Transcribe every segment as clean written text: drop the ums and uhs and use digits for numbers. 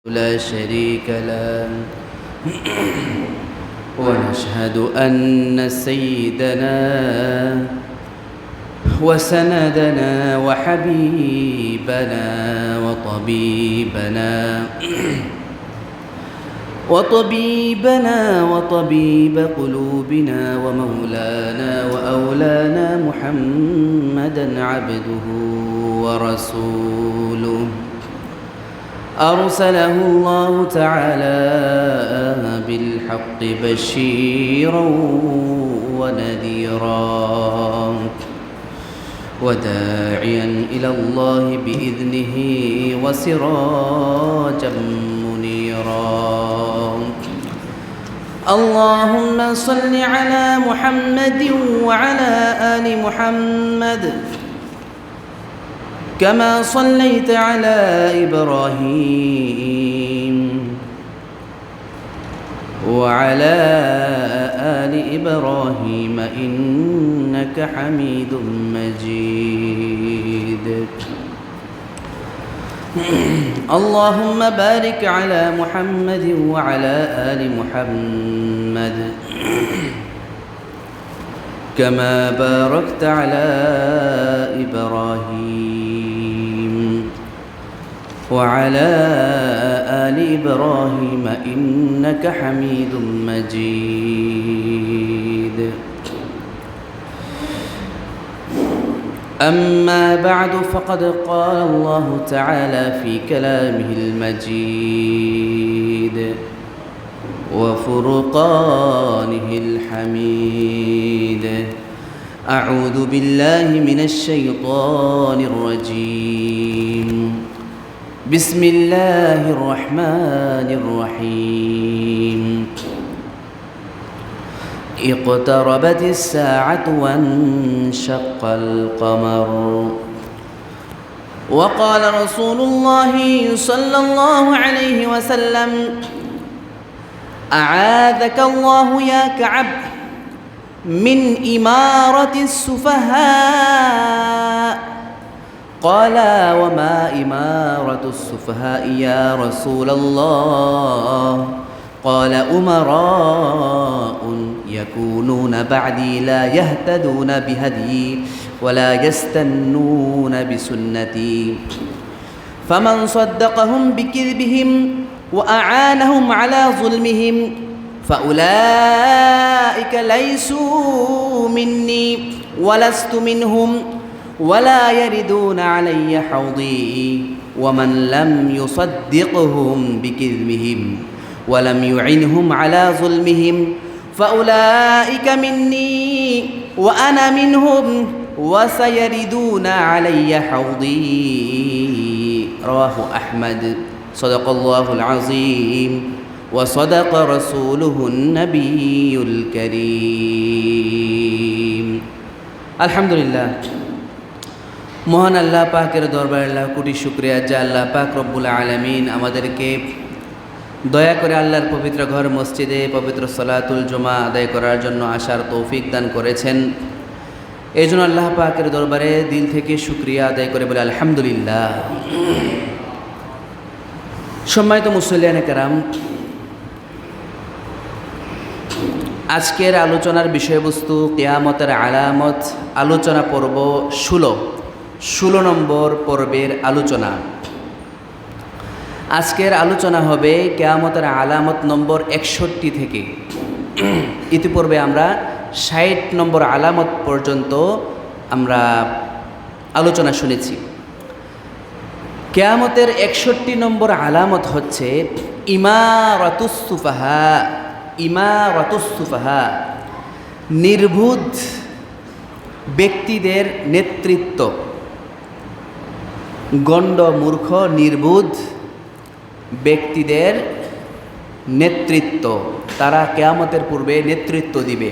لا شريك له ونشهد أن سيدنا وسندنا وحبيبنا وطبيب قلوبنا ومولانا وأولانا محمدا عبده ورسوله أرسله الله تعالى بالحق بشيرا ونذيرا وداعيا إلى الله بإذنه وسراجا منيرا. اللهم صل على محمد وعلى آل محمد كما صليت على إبراهيم وعلى آل إبراهيم إنك حميد مجيد. اللهم بارك على محمد وعلى آل محمد كما باركت على إبراهيم وعلى آل إبراهيم إنك حميد مجيد. أما بعد فقد قال الله تعالى في كلامه المجيد وفرقانه الحميد. أعوذ بالله من الشيطان الرجيم. بسم الله الرحمن الرحيم. اقتربت الساعة وانشق القمر وقال رسول الله صلى الله عليه وسلم: أعاذك الله يا كعب من إمارة السفهاء. قال: وما إمارة السفهاء يا رسول الله؟ قال: أمراء يكونون بعدي لا يهتدون بهدي ولا يستنون بسنتي، فمن صدقهم بكذبهم وأعانهم على ظلمهم فأولئك ليسوا مني ولست منهم ولا يردون علي حوضي، ومن لم يصدقهم بكذبهم ولم يعنهم على ظلمهم فأولئك مني وأنا منهم وسيردون علي حوضي. رواه أحمد. صدق الله العظيم وصدق رسوله النبي الكريم. الحمد لله. মহান আল্লাহ পাকের দরবারে লাখ কোটি শুকরিয়া যে আল্লাহ পাক রব্বুল আলামিন আমাদেরকে দয়া করে আল্লাহর পবিত্র ঘর মসজিদে পবিত্র সালাতুল জুমা আদায় করার জন্য আসার তৌফিক দান করেছেন। এই জন্য আল্লাহ পাকের দরবারে দিল থেকে শুকরিয়া আদায় করে বলে আলহামদুলিল্লাহ। সম্মানিত মুসল্লিয়ানে কেরাম, আজকের আলোচনার বিষয়বস্তু কিয়ামতের আলামত, আলোচনা পর্ব 16 নম্বর পর্বের আলোচনা। আজকের আলোচনা হবে কিয়ামতের আলামত নম্বর 61 থেকে। ইতিপূর্বে আমরা 60 নম্বর আলামত পর্যন্ত আমরা আলোচনা শুনেছি। কিয়ামতের 61 নম্বর আলামত হচ্ছে ইমারাতুস সুফাহা, নির্বুধ ব্যক্তিদের নেতৃত্ব। গণ্ড মূর্খ নির্বুধ ব্যক্তিদের নেতৃত্ব, তারা কিয়ামতের পূর্বে নেতৃত্ব দিবে।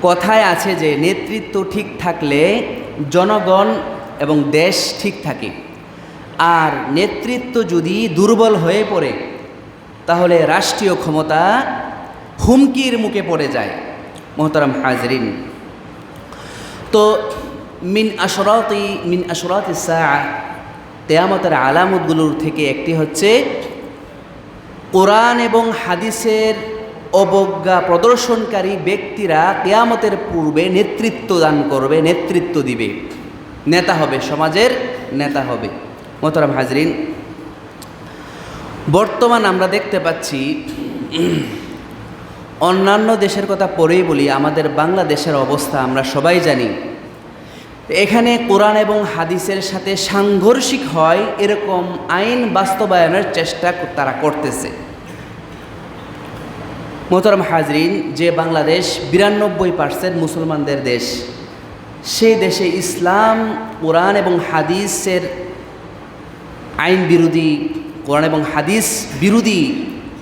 কথায় আছে যে নেতৃত্ব ঠিক থাকলে জনগণ এবং দেশ ঠিক থাকে, আর নেতৃত্ব যদি দুর্বল হয়ে পড়ে তাহলে রাষ্ট্রীয় ক্ষমতা হুমকির মুখে পড়ে যায়। মোহতারাম হাজরিন, তো মিন আশরাতি সাআ কিয়ামতের আলামতগুলোর থেকে একটি হচ্ছে কোরআন এবং হাদিসের অবজ্ঞা প্রদর্শনকারী ব্যক্তিরা কিয়ামতের পূর্বে নেতৃত্ব দান করবে, নেতৃত্ব দিবে, নেতা হবে, সমাজের নেতা হবে। মোহতারাম হাজরিন, বর্তমান আমরা দেখতে পাচ্ছি, অন্যান্য দেশের কথা পরেই বলি, আমাদের বাংলাদেশের অবস্থা আমরা সবাই জানি। এখানে কোরআন এবং হাদিসের সাথে সাংঘর্ষিক হয় এরকম আইন বাস্তবায়নের চেষ্টা তারা করতেছে। মোহতারাম হাজরিন, যে বাংলাদেশ 92% মুসলমানদের দেশ, সেই দেশে ইসলাম কোরআন এবং হাদিসের আইন বিরোধী, কোরআন এবং হাদিস বিরোধী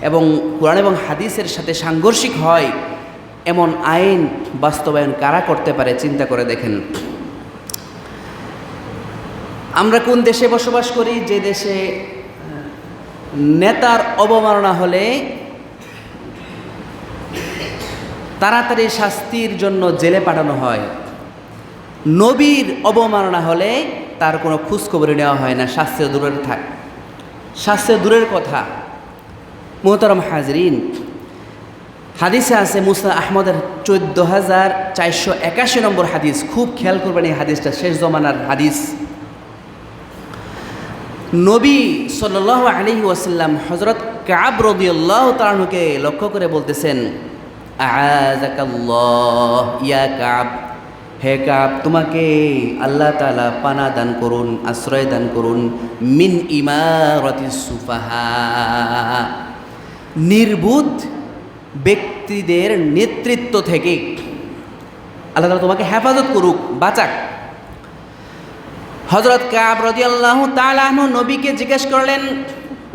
এবং কোরআন এবং হাদিসের সাথে সাংঘর্ষিক হয় এমন আইন বাস্তবায়ন কারা করতে পারে চিন্তা করে দেখেন। আমরা কোন দেশে বসবাস করি, যে দেশে নেতার অবমাননা হলে তাড়াতাড়ি শাস্তির জন্য জেলে পাঠানো হয়, নবীর অবমাননা হলে তার কোনো খোঁজখবর নেওয়া হয় না, শাস্তি দূরের কথা। মোহতারাম হাজরিন, হাদিসে আছে মুসনাদ আহমদের 14,481 নম্বর হাদিস, খুব খেয়াল করবেন এই হাদিসটা, শেষ জমানার হাদিস। নবী সাল্লাল্লাহু আলাইহি ওয়াসাল্লাম হযরত কাব রাদিয়াল্লাহু তাআলা আনহুকে লক্ষ্য করে বলতেছেন, আযাকাল্লাহ ইয়া কাব, হে কাব, তোমাকে আল্লাহ তাআলা পানা দান করুন, আশ্রয় দান করুন, মিন ইমারাতিস সুফাহা, নির্বুধ ব্যক্তিদের নেতৃত্ব থেকে আল্লাহ তাআলা তোমাকে হেফাজত করুক, বাঁচাক। হযরত কাব রাদিয়াল্লাহু তাআলা আনহু নবীকে জিজ্ঞেস করলেন,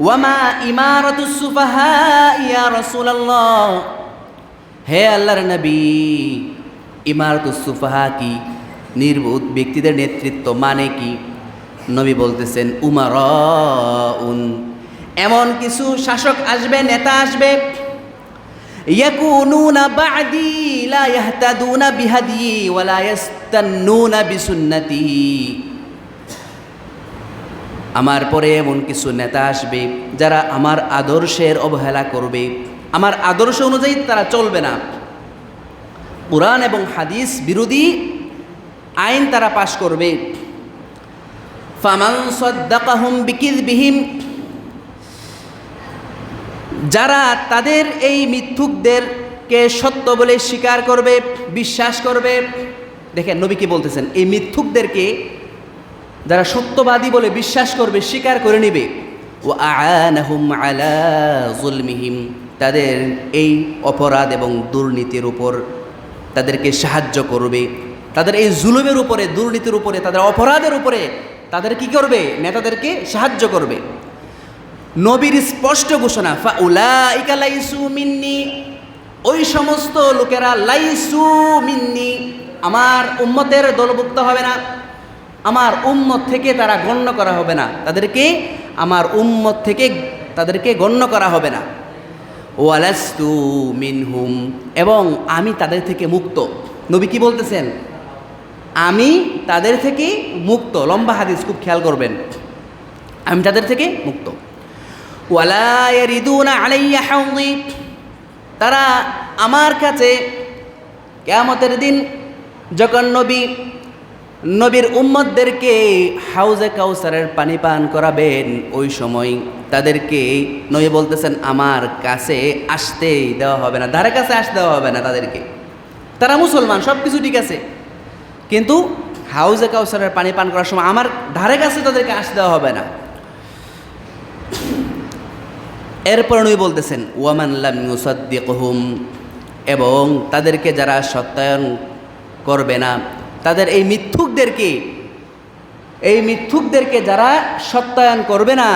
ওয়ামা ইমারাতুস সুফাহা ইয়া রাসূলুল্লাহ, হে আল্লাহর নবী, ইমারাতুস সুফাহা কি, নির্বুধ ব্যক্তিদের নেতৃত্ব মানে কি? নবী বলতেছেন, উমারাউন, এমন কিছু শাসক আসবে, নেতা আসবে, ইয়াকুনুনা বা'দি লা ইয়াহতাদুনা বিহাদি ওয়া লা ইস্তান্নুনা বিসুন্নতি, আমার পরে এমন কিছু নেতা আসবে যারা আমার আদর্শের অবহেলা করবে, আমার আদর্শ অনুযায়ী তারা চলবে না, কুরআন এবং হাদিস বিরোধী আইন তারা পাশ করবে। ফামান সাদ্দাকাহুম বিকিযবিহিম, যারা তাদের এই মিথ্যুকদেরকে সত্য বলে স্বীকার করবে, বিশ্বাস করবে। দেখেন নবী কি বলতেছেন, এই মিথ্যুকদেরকে যারা সত্যবাদী বলে বিশ্বাস করবে, স্বীকার করে নেবে, ওয়া আ'আনাহুম আলা যুলমিহিম, তাদের এই অপরাধ এবং দুর্নীতির উপর তাদেরকে সাহায্য করবে, তাদের এই জুলুমের উপরে, দুর্নীতির উপরে, তাদের অপরাধের উপরে তাদের কি করবে? নেতাদেরকে সাহায্য করবে। নবীর স্পষ্ট ঘোষণা, ফাউলাইকা লাইসু মিন্নি, ওই সমস্ত লোকেরা লাইসু মিন্নি, আমার উম্মতের দলভুক্ত হবে না, আমার উম্মত থেকে তারা গণ্য করা হবে না, তাদেরকে আমার উম্মত থেকে তাদেরকে গণ্য করা হবে না। ওয়ালাস্তু মিনহুম, এবং আমি তাদের থেকে মুক্ত। নবী কি বলতেছেন? আমি তাদের থেকে মুক্ত। লম্বা হাদিস, খুব খেয়াল করবেন, আমি তাদের থেকে মুক্ত। ওয়ালা ইয়ারিদুনা আলাইয়া হাউযি, তারা আমার কাছে কিয়ামতের দিন যখন নবীর উম্মতদেরকে হাউজে কাউসারের পানি পান করাবেন, ওই সময় তাদেরকে নবী বলতেছেন আমার কাছে আসতেই দেওয়া হবে না, ধারে কাছে আসতে দেওয়া হবে না তাদেরকে। তারা মুসলমান, সব কিছু ঠিক আছে, কিন্তু হাউজে কাউসারের পানি পান করার সময় আমার ধারে কাছে তাদেরকে আসতে দেওয়া হবে না। এরপর নবী বলতেছেন, ওয়ামান লাম ইউসাদ্দিকহুম, এবং তাদেরকে যারা সত্যায়ন করবে না, তাদের এই মিথ্যুকদেরকে যারা সত্যায়ন করবে না,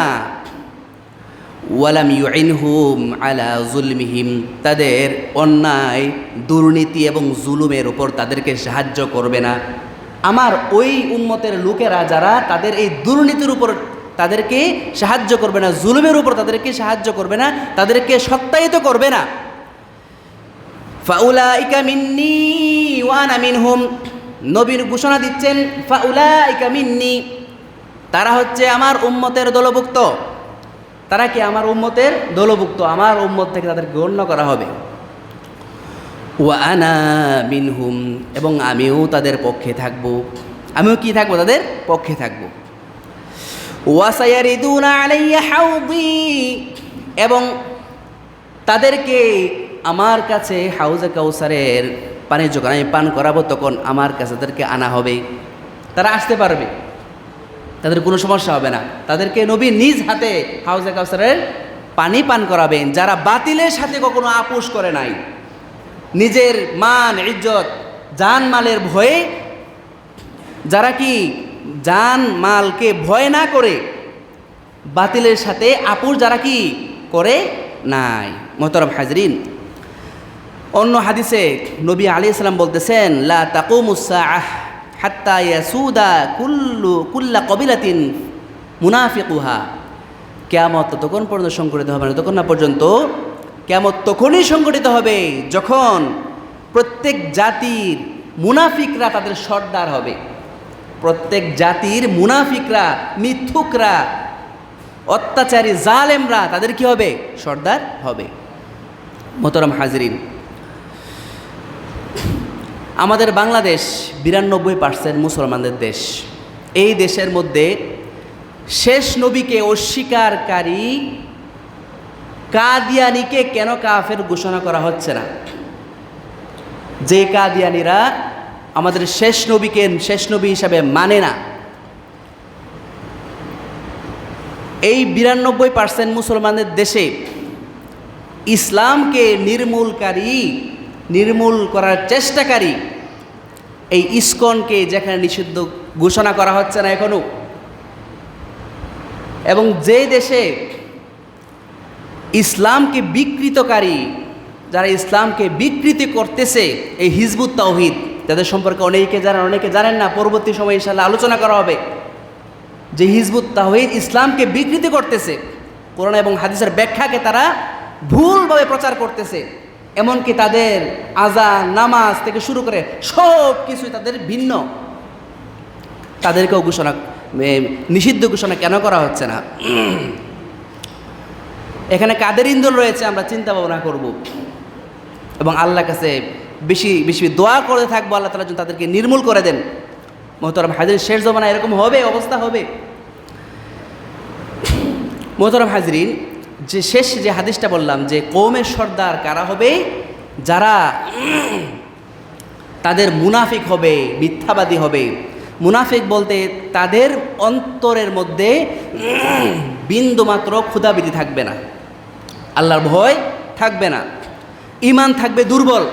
ওয়ালাম ইউইনহুম আলা যুলমিহিম, তাদের অন্যায়, দুর্নীতি এবং জুলুমের উপর তাদেরকে সাহায্য করবে না, আমার ওই উম্মতের লোকেরা যারা তাদের এই দুর্নীতির উপর তাদেরকে সাহায্য করবে না, জুলুমের উপর তাদেরকে সাহায্য করবে না, তাদেরকে সত্যায়িত করবে না। ফাউলাইকা মিন্নি ওয়া আনা মিনহুম, নবীর ঘোষণা দিচ্ছেন, ফাউলাইকা মিন্নি, তারা হচ্ছে আমার উম্মতের দলভুক্ত। তারা কি আমার উম্মতের দলভুক্ত, আমার উম্মত থেকে তাদের গণ্য করা হবে। ওয়া আনা মিনহুম, এবং আমিও তাদের পক্ষে থাকব। আমিও কি থাকবো? তাদের পক্ষে থাকব। ওয়া সায়ারিদুনা আলাইয়া হাউদি, এবং তাদেরকে আমার কাছে হাউজে কাউসারের পানি যখন আমি পান করাবো তখন আমার কাছে তাদেরকে আনা হবে। তারা আসতে পারবে, তাদের কোনো সমস্যা হবে না। তাদেরকে নবী নিজ হাতে হাউজে কাউসারের পানি পান করাবেন, যারা বাতিলের সাথে কখনো আপোষ করে নাই, নিজের মান ইজ্জত জান মালের ভয়ে, যারা কি জান মালকে ভয় না করে বাতিলের সাথে আপোষ যারা কি করে নাই। মোহতারাম হাজরিন, অন্য হাদিসে নবী আলাইহিস সালাম বলতেছেন, লা তাকুমুস সাআহ হাত্তা ইয়াসুদা কুল্লা কবিলাতিন মুনাফিকুহা। কিয়ামত তখন পর্যন্ত সংঘটিত হবে না, তখন না পর্যন্ত কিয়ামত তখনই সংঘটিত হবে যখন প্রত্যেক জাতির মুনাফিকরা তাদের সর্দার হবে। প্রত্যেক জাতির মুনাফিকরা, মিথ্যুকরা, অত্যাচারী জালেমরা তাদের কি হবে? সর্দার হবে। মোহতারাম হাজরিন, আমাদের বাংলাদেশ 92% মুসলমানদের দেশ। এই দেশের মধ্যে শেষ নবীকে অস্বীকারী কাদিয়ানিকে কেন কাফের ঘোষণা করা হচ্ছে না? যে কাদিয়ানিরা আমাদের শেষ নবীকে শেষ নবী হিসাবে মানে না, এই 92% মুসলমানদের দেশে ইসলামকে নির্মূল করার চেষ্টাকারী এই ইসকনকে যেখানে নিষিদ্ধ ঘোষণা করা হচ্ছে না এখনো, এবং যে দেশে ইসলামকে বিকৃতকারী, যারা ইসলামকে বিকৃতি করতেছে, এই হিজবুত তাওহীদ, যাদের সম্পর্কে অনেকে জানেন না, পরবর্তী সময়ে ইনশাআল্লাহ আলোচনা করা হবে, যে হিজবুত তাওহীদ ইসলামকে বিকৃতি করতেছে, কোরআন এবং হাদিসের ব্যাখ্যাকে তারা ভুলভাবে প্রচার করতেছে, এমনকি তাদের আযান নামাজ থেকে শুরু করে সব কিছুই তাদের ভিন্ন। তাদেরকেও নিষিদ্ধ ঘোষণা কেন করা হচ্ছে না? এখানে কাদের ইন্ধন রয়েছে আমরা চিন্তা ভাবনা করব এবং আল্লাহর কাছে বেশি বেশি দোয়া করে থাকবো, আল্লাহ তাআলা যেন তাদেরকে নির্মূল করে দেন। মোহতারাম হাজরিন, শেষ জমানায় এরকম হবে, অবস্থা হবে। মোহতারাম হাজরিন, যে শেষ যে হাদিসটা বললাম, যে কওমের সর্দার কারা হবে? যারা তাদের মুনাফিক হবে, মিথ্যাবাদী হবে। মুনাফিক বলতে তাদের অন্তরের মধ্যে বিন্দুমাত্র ক্ষুধাবৃত্তি থাকবে না, আল্লাহর ভয় থাকবে না, ঈমান থাকবে দুর্বল,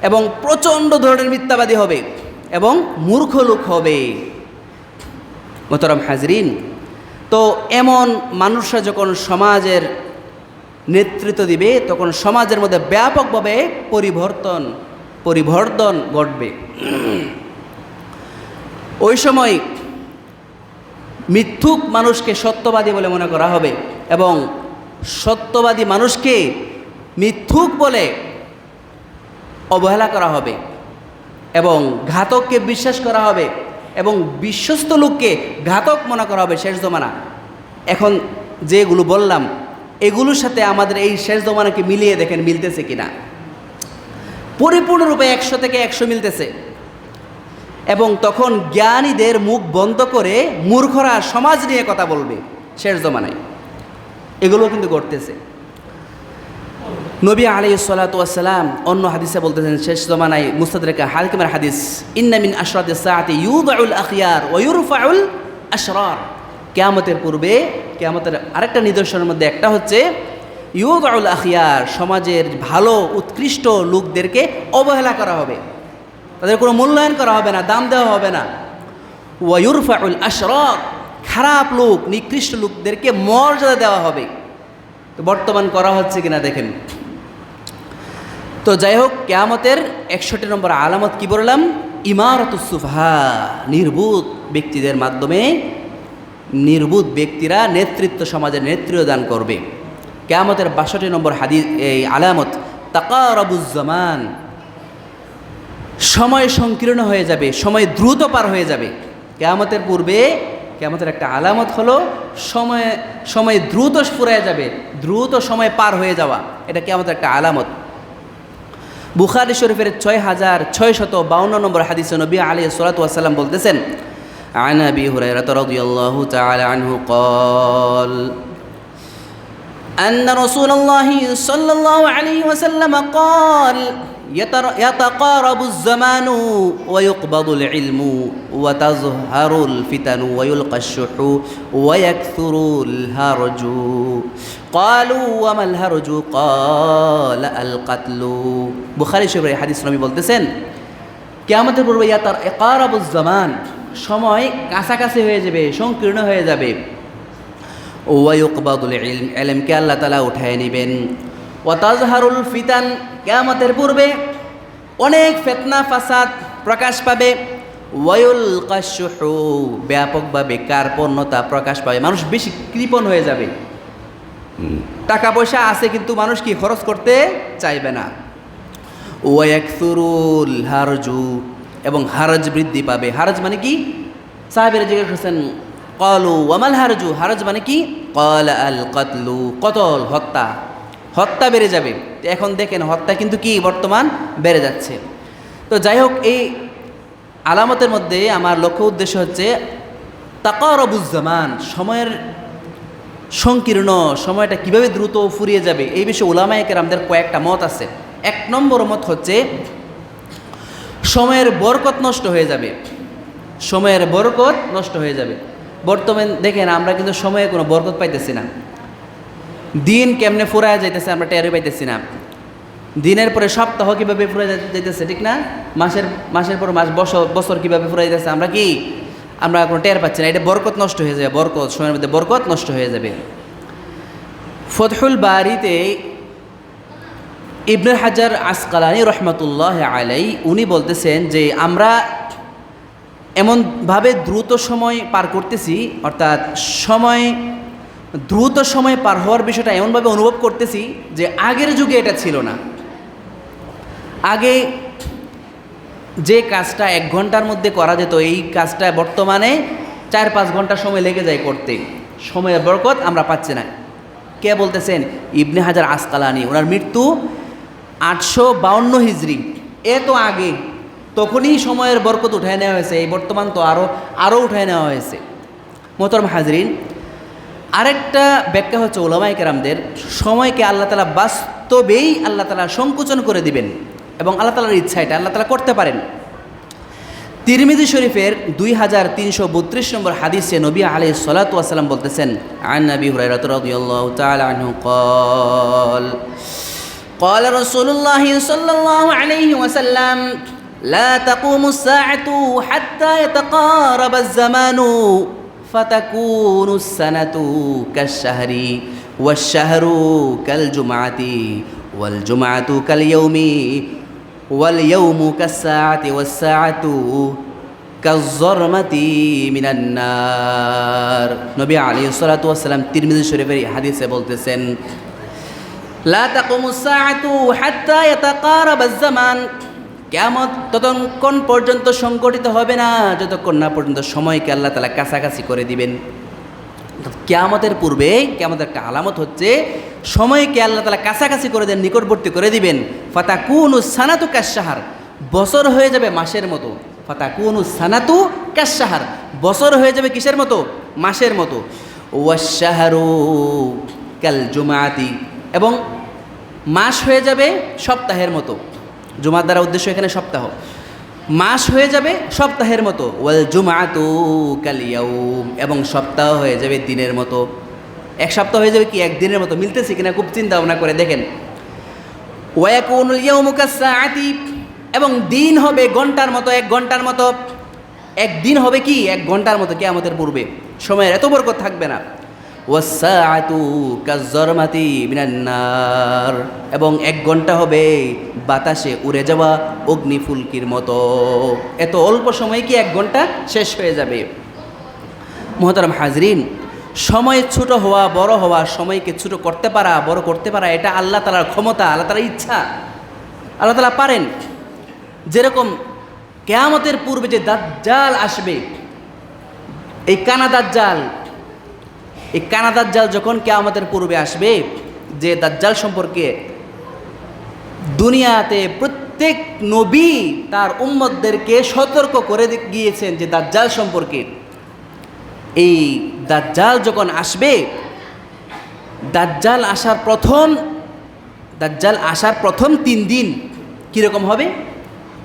এবং প্রচণ্ড ধরনের মিথ্যাবাদী হবে এবং মূর্খ লোক হবে। মোহতারাম হাজরিন, তো এমন মানুষরা যখন সমাজের নেতৃত্ব দিবে তখন সমাজের মধ্যে ব্যাপকভাবে পরিবর্তন ঘটবে। ওই সময় মিথ্যুক মানুষকে সত্যবাদী বলে মনে করা হবে এবং সত্যবাদী মানুষকে মিথ্যুক বলে অবহেলা করা হবে এবং ঘাতককে বিশ্বাস করা হবে এবং বিশ্বস্ত লোককে ঘাতক মনে করা হবে শেষ জমানা। এখন যেগুলো বললাম এগুলোর সাথে আমাদের এই শেষ জমানাকে মিলিয়ে দেখেন মিলতেছে কিনা। পরিপূর্ণরূপে 100 থেকে 100 মিলতেছে। এবং তখন জ্ঞানীদের মুখ বন্ধ করে মূর্খরা সমাজ নিয়ে কথা বলবে শেষ জমানায়। এগুলো কিন্তু ঘটতেছে। নবী আলাইহিস সালাতু ওয়াস সালাম অন্য হাদিসে বলতেছেন, শেষ জমানায় মুস্তাদরাক হাকিমের হাদিস, ইন্না মিন আশরাতিস সাআতি ইউদাউল আখিয়ার ওয়া ইউরফাউল আশরার। কিয়ামতের পূর্বে, কিয়ামতের আরেকটা নিদর্শনের মধ্যে একটা হচ্ছে ইউদাউল আখিয়ার, সমাজের ভালো উৎকৃষ্ট লোকদেরকে অবহেলা করা হবে, তাদের কোনো মূল্যায়ন করা হবে না, দাম দেওয়া হবে না। ওয়া ইউরফাউল আশরার, খারাপ লোক নিকৃষ্ট লোকদেরকে মর্যাদা দেওয়া হবে। তো বর্তমান করা হচ্ছে কিনা দেখেন। তো যাই হোক, কিয়ামতের 61 নম্বর আলামত কি বললাম? ইমারাতুস সুফাহা, নির্বুধ ব্যক্তিদের মাধ্যমে নির্বুধ ব্যক্তিরা নেতৃত্ব, সমাজের নেতৃত্ব দান করবে। কিয়ামতের 62 নম্বর হাদিস এই আলামত, তাকারাবুজ জামান, সময় সংকীর্ণ হয়ে যাবে, সময় দ্রুত পার হয়ে যাবে। কিয়ামতের পূর্বে কিয়ামতের একটা আলামত হলো সময় দ্রুত ফুরায় যাবে, দ্রুত সময় পার হয়ে যাওয়া, এটা কিয়ামতের একটা আলামত। বুখারী শরীফের 6652 নম্বর হাদিসে নবী আলাইহিস সালাতু ওয়াস সালাম বলতেছেন, عن أبي هريرة رضي الله تعالى عنه قال أن رسول الله صلى الله عليه وسلم قال يتقارب الزمان ويقبض العلم وتظهر الفتن ويلقى الشح ويكثر الهرج قالوا وما الهرج قال القتل বুখারী শরীফের হাদিস নবী বলতেছেন কিয়ামতের পূর্বে ইয়াতাকারাবুজ জামান, সময় কাছাকাছি হয়ে যাবে, সংকীর্ণ হয়ে যাবে। ওয়ায়ুকবাদুল ইলম, ইলমকে আল্লাহ তাআলা উঠায় নেবেন। ওয়া তাজহারুল ফিতান, কিয়ামতের পূর্বে অনেক ফিতনা ফাসাদ প্রকাশ পাবে। ওয়ায়ুলকাশ শুহু, ব্যাপকভাবে কার্পণ্যতা প্রকাশ পাবে, মানুষ বেশি কৃপণ হয়ে যাবে। টাকা পয়সা আছে কিন্তু মানুষ কি খরচ করতে চাইবে না। ওয়ায়াকসুরুল হারজু, এবং হারজ বৃদ্ধি পাবে। হারজ মানে কি? সাহাবীরা জিজ্ঞেস করছেন, ক্বালু ওয়ামাল হারজু, হারজ মানে কি? ক্বালা আল কতলু, কতল, হত্যা, হত্যা বেড়ে যাবে। এখন দেখেন হত্যা কিন্তু কি বর্তমান বেড়ে যাচ্ছে। তো যাই হোক, এই আলামতের মধ্যে আমার লক্ষ্য উদ্দেশ্য হচ্ছে তাকারাবুজ জামান, সময়ের সংকীর্ণ, সময়টা কিভাবে দ্রুত ফুরিয়ে যাবে এই বিষয়ে উলামায়ে কেরামদের কয়েকটা মত আছে। এক নম্বর মত হচ্ছে সময়ের বরকত নষ্ট হয়ে যাবে, সময়ের বরকত নষ্ট হয়ে যাবে। বর্তমান দেখেন আমরা কিন্তু সময়ে কোনো বরকত পাইতেছি না, দিন কেমনে ফুরায় যাইতেছে আমরা টেরই পাইতেছি না। দিনের পরে সপ্তাহ কীভাবে ফুরায় যাইতেছে, ঠিক না? মাসের পর মাস, বছর কীভাবে ফুরাই যাচ্ছে আমরা কোনো টের পাচ্ছি না। এটা বরকত নষ্ট হয়ে যাবে, বরকত, সময়ের মধ্যে বরকত নষ্ট হয়ে যাবে। ফতহুল বারিতে ইবনে হাজার আসকালানি রহমতুল্লাহ আলাই উনি বলতেছেন যে আমরা এমনভাবে দ্রুত সময় পার করতেছি, অর্থাৎ দ্রুত সময় পার হওয়ার বিষয়টা এমনভাবে অনুভব করতেছি যে আগের যুগে এটা ছিল না। আগে যে কাজটা 1 ঘন্টার মধ্যে করা যেত, এই কাজটা বর্তমানে 4-5 ঘন্টা সময় লেগে যায় করতে। সময়ের বরকত আমরা পাচ্ছি না। কে বলতেছেন? ইবনে হাজার আসকালানি। ওনার মৃত্যু 852 হিজরি, এত আগে, তখনই সময়ের বরকত উঠায় নেওয়া হয়েছে। এই বর্তমান তো আরও উঠায় নেওয়া হয়েছে। মোহতরম হাজরিন, আরেকটা ব্যাখ্যা হচ্ছে উলামায়ে কেরামদের, সময়কে আল্লাহ তাআলা বাস্তবেই আল্লাহ তাআলা সংকোচন করে দিবেন, এবং আল্লাহ তাআলার ইচ্ছা এটা আল্লাহ তাআলা করতে পারেন। তিরমিজি শরীফের 2332 নম্বর হাদিসে নবী আলাইহিস সালাতু ওয়াস সালাম বলতেছেন, আন নবী হুরায়রা রাদিয়াল্লাহু তাআলা আনহু قال قال رسول الله صلى الله عليه وسلم لا تقوم الساعة حتى يتقارب الزمان فتكون السنة كالشهر والشهر كالجمعة والجمعة كاليوم واليوم كالساعة والساعة كالظرمة من النار। নবী আলাইহিস সালাতু ওয়াস সালাম তিরমিজি শরীফের হাদিসে বলতেছেন, লা তাকুমুস সাআতু হাত্তা ইয়াতাকারাবাজ জামান, কিয়ামত ততক্ষণ পর্যন্ত সংঘটিত হবে না যতক্ষণ না পর্যন্ত সময়কে আল্লাহ তাআলা কাছাকাছি করে দিবেন। কিয়ামতের পূর্বে, কিয়ামতের একটা আলামত হচ্ছে সময়কে আল্লাহ তাআলা কাছাকাছি করে দেন, নিকটবর্তী করে দিবেন। ফাতাকুনুস সানাতু কাশ-শাহর, বছর হয়ে যাবে মাসের মতো। ফাতাকুনুস সানাতু কাশ-শাহর, বছর হয়ে যাবে কিসের মতো? মাসের মতো। ওয়াশ-শাহরু কাল জুমাতি, এবং মাস হয়ে যাবে সপ্তাহের মতো। জুমার দ্বারা উদ্দেশ্য এখানে সপ্তাহ। মাস হয়ে যাবে সপ্তাহের মতো। ওয়াল জুমাতু কাল ইয়াউম, এবং সপ্তাহ হয়ে যাবে দিনের মতো। এক সপ্তাহ হয়ে যাবে কি এক দিনের মতো, মিলতেছে কিনা খুব চিন্তা ভাবনা করে দেখেন। ওয়ায়াকুনুল ইয়াউমু কাস-সাআতি, এবং দিন হবে ঘন্টার মতো, 1 ঘন্টার মতো। একদিন হবে কি 1 ঘন্টার মতো কিয়ামতের পূর্বে, সময়ের এত বরকত থাকবে না। ওয়াস-সাআতু কায-যরমাতি মিনান নার, এবং 1 ঘন্টা হবে বাতাসে উড়ে যাওয়া অগ্নিফুলকির মতো। এত অল্প সময়ে কি 1 ঘন্টা শেষ হয়ে যাবে। মুহতারাম হাজরিন, সময় ছোট হওয়া, বড় হওয়া, সময়কে ছোট করতে পারা, বড় করতে পারা, এটা আল্লাহ তাআলার ক্ষমতা, আল্লাহ তাআলার ইচ্ছা। আল্লাহ তাআলা পারেন। যেরকম কিয়ামতের পূর্বে যে দাজ্জাল আসবে, এই কানা দাজ্জাল যখন কিয়ামতের পূর্বে আসবে, যে দাজ্জাল সম্পর্কে দুনিয়াতে প্রত্যেক নবী তার উম্মতদেরকে সতর্ক করে গিয়েছেন যে দাজ্জাল সম্পর্কে। এই দাজ্জাল যখন আসবে, দাজ্জাল আসার প্রথম 3 দিন কীরকম হবে?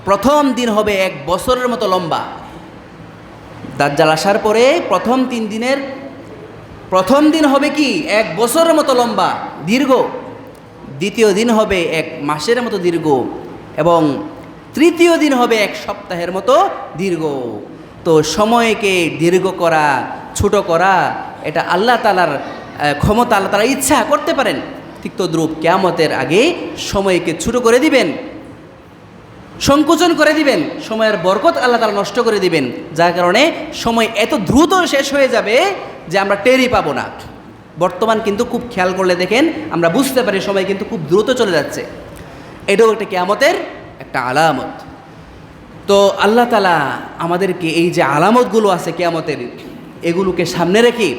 প্রথম দিন হবে 1 বছরের মতো লম্বা। দাজ্জাল আসার পরে প্রথম 3 দিনের প্রথম দিন হবে কি 1 বছরের মতো লম্বা দীর্ঘ, দ্বিতীয় দিন হবে 1 মাসের মতো দীর্ঘ, এবং তৃতীয় দিন হবে 1 সপ্তাহের মতো দীর্ঘ। তো সময়কে দীর্ঘ করা, ছোট করা, এটা আল্লাহ তাআলার ক্ষমতা, আল্লাহ তাআলা ইচ্ছা করতে পারেন। ঠিক তদ্রূপ কিয়ামতের আগে সময়কে ছোট করে দিবেন, সংকোচন করে দিবেন, সময়ের বরকত আল্লাহ তাআলা নষ্ট করে দিবেন, যার কারণে সময় এত দ্রুত শেষ হয়ে যাবে যে আমরা টেরই পাবো না। বর্তমান কিন্তু খুব খেয়াল করলে দেখেন, আমরা বুঝতে পারি সময় কিন্তু খুব দ্রুত চলে যাচ্ছে। এটাও একটা কিয়ামতের একটা আলামত। তো আল্লাহ তাআলা আমাদেরকে এই যে আলামতগুলো আছে কিয়ামতের, এগুলোকে সামনে রেখে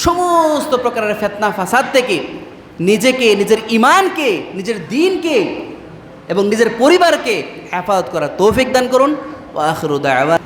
সমস্ত প্রকারের ফিতনা ফাসাদ থেকে নিজেকে, নিজের ঈমানকে, নিজের দ্বীনকে এবং নিজের পরিবারকে হেফাজত করার তৌফিক দান করুন। ওয়া আখিরু দাওয়ানা।